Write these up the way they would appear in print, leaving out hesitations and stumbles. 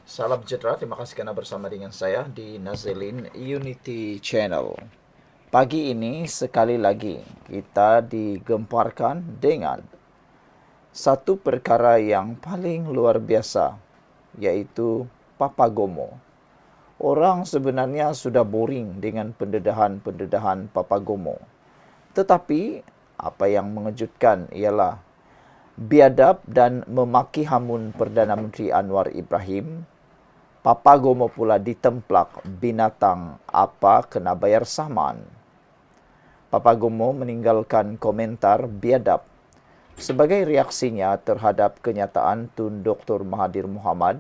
Salam sejahtera, terima kasih karena bersama dengan saya di Nazaelin Unity Channel. Pagi ini sekali lagi kita digemparkan dengan satu perkara yang paling luar biasa, yaitu Papagomo. Orang sebenarnya sudah boring dengan pendedahan-pendedahan Papagomo. Tetapi apa yang mengejutkan ialah biadab dan memaki hamun Perdana Menteri Anwar Ibrahim. Papagomo pula ditemplak binatang apa kena bayar saman. Papagomo meninggalkan komentar biadab sebagai reaksinya terhadap kenyataan Tun Dr. Mahathir Mohamad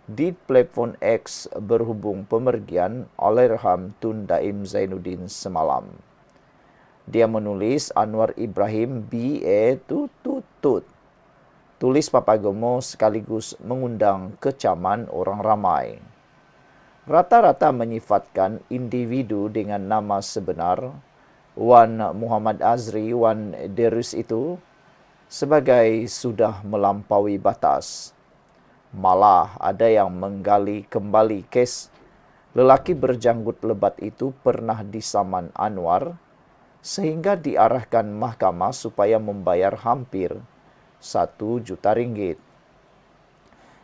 di platform X berhubung pemergian Allahyarham Tun Daim Zainuddin semalam. Dia menulis Anwar Ibrahim BA tut. Tulis Papagomo sekaligus mengundang kecaman orang ramai. Rata-rata menyifatkan individu dengan nama sebenar Wan Muhammad Azri Wan Derus itu sebagai sudah melampaui batas. Malah ada yang menggali kembali kes lelaki berjanggut lebat itu pernah disaman Anwar sehingga diarahkan mahkamah supaya membayar hampir 1 juta ringgit.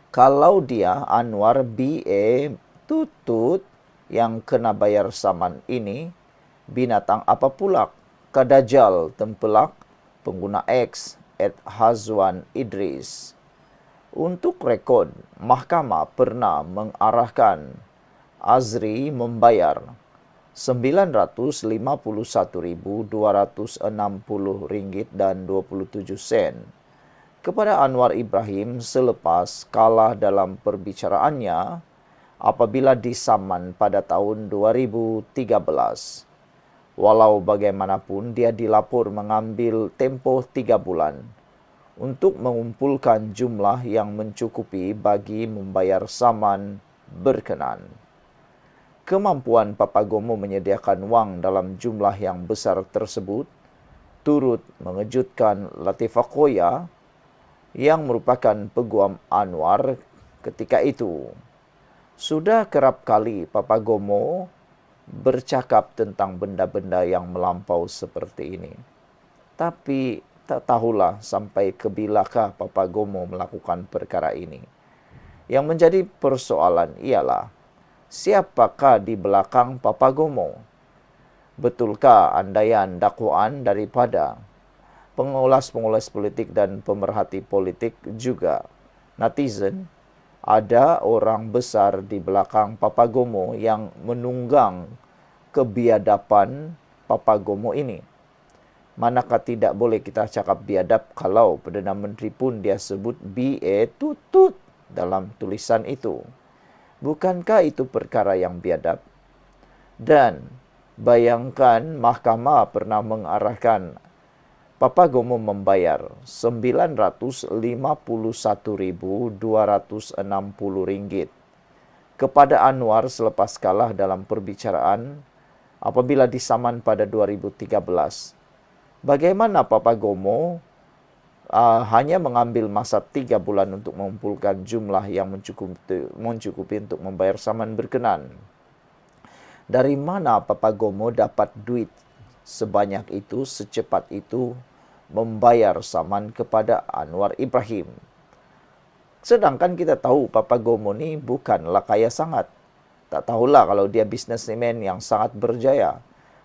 Kalau dia Anwar BA tutut yang kena bayar saman ini, binatang apa pula? Kadajal tempelak pengguna X @Hazwan Idris. Untuk rekod, mahkamah pernah mengarahkan Azri membayar Rp91.260.27 kepada Anwar Ibrahim selepas kalah dalam perbicaraannya apabila disaman pada tahun 2013. Walau bagaimanapun, dia dilapor mengambil tempoh 3 bulan untuk mengumpulkan jumlah yang mencukupi bagi membayar saman berkenan. Kemampuan Papagomo menyediakan wang dalam jumlah yang besar tersebut turut mengejutkan Latifah Koya yang merupakan peguam Anwar ketika itu. Sudah kerap kali Papagomo bercakap tentang benda-benda yang melampau seperti ini. Tapi tak tahulah sampai ke bilakah Papagomo melakukan perkara ini. Yang menjadi persoalan ialah, siapakah di belakang Papagomo? Betulkah andaian dakwaan daripada pengulas-pengulas politik dan pemerhati politik juga netizen, ada orang besar di belakang Papagomo yang menunggang kebiadaban Papagomo ini. Manakah tidak boleh kita cakap biadab kalau Perdana Menteri pun dia sebut BA tutut dalam tulisan itu. Bukankah itu perkara yang biadab? Dan bayangkan mahkamah pernah mengarahkan Papagomo membayar Rp91.260 kepada Anwar selepas kalah dalam perbicaraan apabila disaman pada 2013. Bagaimana Papagomo hanya mengambil masa 3 bulan untuk mengumpulkan jumlah yang mencukupi untuk membayar saman berkenan? Dari mana Papagomo dapat duit sebanyak itu, secepat itu, membayar saman kepada Anwar Ibrahim? Sedangkan kita tahu Papagomo ni bukanlah kaya sangat. Tak tahulah kalau dia bisnesmen yang sangat berjaya.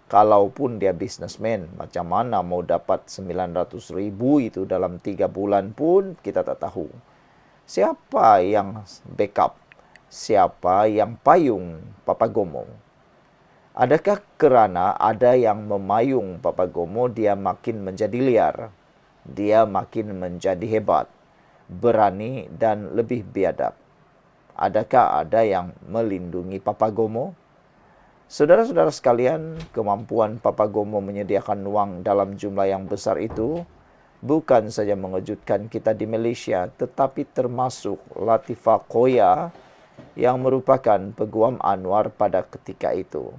Kalaupun dia bisnesmen, macam mana mau dapat 900,000 itu dalam 3 bulan pun kita tak tahu. Siapa yang backup? Siapa yang payung Papagomo? Adakah kerana ada yang memayung Papagomo dia makin menjadi liar? Dia makin menjadi hebat, berani dan lebih biadab. Adakah ada yang melindungi Papagomo? Saudara-saudara sekalian, kemampuan Papagomo menyediakan wang dalam jumlah yang besar itu bukan saja mengejutkan kita di Malaysia, tetapi termasuk Latifah Koya yang merupakan peguam Anwar pada ketika itu.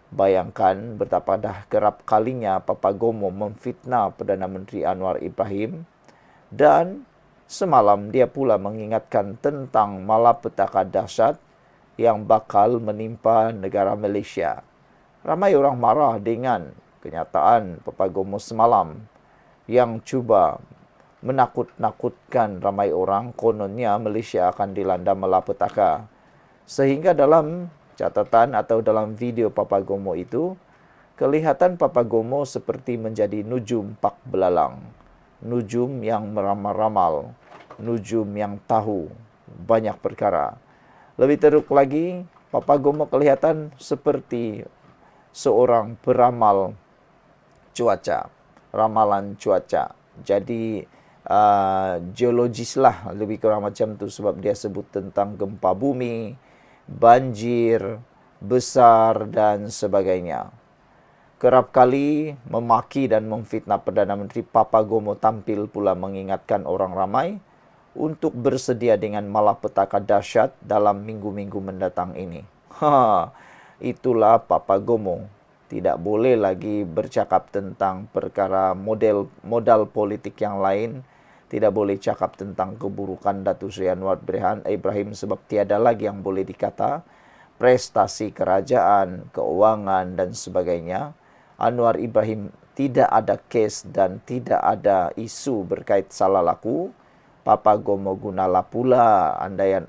Bayangkan betapa dah kerap kalinya Papagomo memfitnah Perdana Menteri Anwar Ibrahim dan Semalam dia pula mengingatkan tentang malapetaka dahsyat yang bakal menimpa negara Malaysia. Ramai orang marah dengan kenyataan Papagomo semalam yang cuba menakut-nakutkan ramai orang, kononnya Malaysia akan dilanda malapetaka. Sehingga dalam catatan atau dalam video Papagomo itu, kelihatan Papagomo seperti menjadi nujum pak belalang. Nujum yang meramal-ramal, nujum yang tahu banyak perkara. Lebih teruk lagi, Papagomo kelihatan seperti seorang peramal cuaca, ramalan cuaca. Jadi geologis lah, lebih kurang macam tu, sebab dia sebut tentang gempa bumi, banjir besar dan sebagainya. Kerap kali memaki dan memfitnah Perdana Menteri, Papagomo tampil pula mengingatkan orang ramai untuk bersedia dengan malapetaka dahsyat dalam minggu-minggu mendatang ini. Itulah Papagomo. Tidak boleh lagi bercakap tentang perkara modal politik yang lain. Tidak boleh cakap tentang keburukan Datuk Seri Anwar Ibrahim sebab tiada lagi yang boleh dikata. Prestasi kerajaan, keuangan dan sebagainya. Anwar Ibrahim tidak ada kes dan tidak ada isu berkait salah laku. Papagomo gunalah pula andaian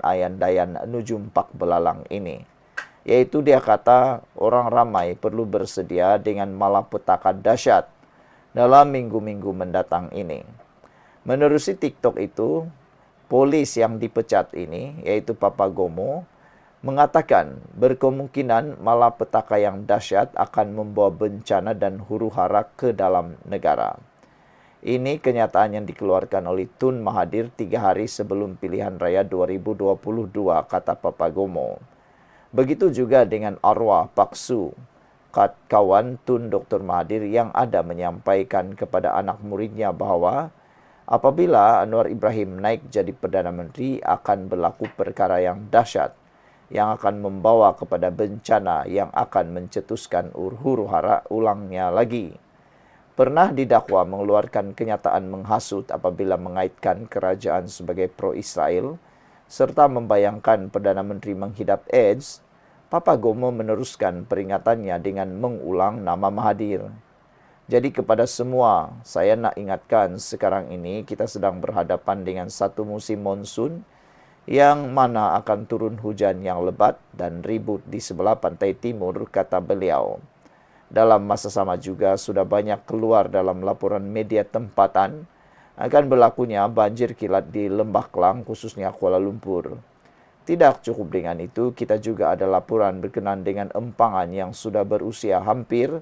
nujum pak belalang ini. Yaitu dia kata orang ramai perlu bersedia dengan malapetaka dahsyat dalam minggu-minggu mendatang ini. Menerusi TikTok itu, polis yang dipecat ini, yaitu Papagomo, mengatakan berkemungkinan malapetaka yang dahsyat akan membawa bencana dan huru-hara ke dalam negara. Ini kenyataan yang dikeluarkan oleh Tun Mahathir 3 hari sebelum pilihan raya 2022, kata Papagomo. Begitu juga dengan arwah Pak Su, kawan Tun Dr. Mahathir yang ada menyampaikan kepada anak muridnya bahawa apabila Anwar Ibrahim naik jadi Perdana Menteri akan berlaku perkara yang dahsyat yang akan membawa kepada bencana yang akan mencetuskan huru-hara ulangnya lagi. Pernah didakwa mengeluarkan kenyataan menghasut apabila mengaitkan kerajaan sebagai pro-Israel serta membayangkan Perdana Menteri menghidap AIDS. Papagomo meneruskan peringatannya dengan mengulang nama Mahathir. Jadi kepada semua, saya nak ingatkan sekarang ini kita sedang berhadapan dengan satu musim monsun yang mana akan turun hujan yang lebat dan ribut di sebelah pantai timur, kata beliau. Dalam masa sama juga sudah banyak keluar dalam laporan media tempatan akan berlakunya banjir kilat di Lembah Klang, khususnya Kuala Lumpur. Tidak cukup dengan itu, kita juga ada laporan berkenaan dengan empangan yang sudah berusia hampir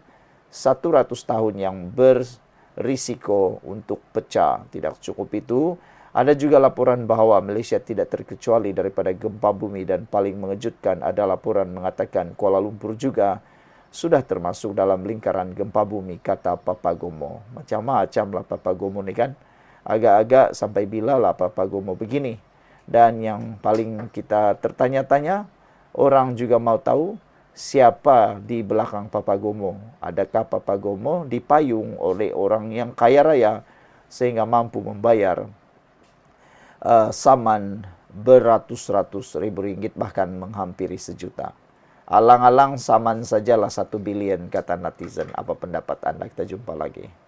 100 tahun yang berisiko untuk pecah. Tidak cukup itu, ada juga laporan bahawa Malaysia tidak terkecuali daripada gempa bumi dan paling mengejutkan ada laporan mengatakan Kuala Lumpur juga sudah termasuk dalam lingkaran gempa bumi, kata Papagomo. Macam-macam lah Papagomo ni kan. Agak-agak sampai bila lah Papagomo begini. Dan yang paling kita tertanya-tanya, orang juga mau tahu siapa di belakang Papagomo. Adakah Papagomo dipayung oleh orang yang kaya raya sehingga mampu membayar saman beratus-ratus ribu ringgit bahkan menghampiri sejuta. Alang-alang saman sajalah 1 bilion, kata netizen. Apa pendapat anda? Kita jumpa lagi.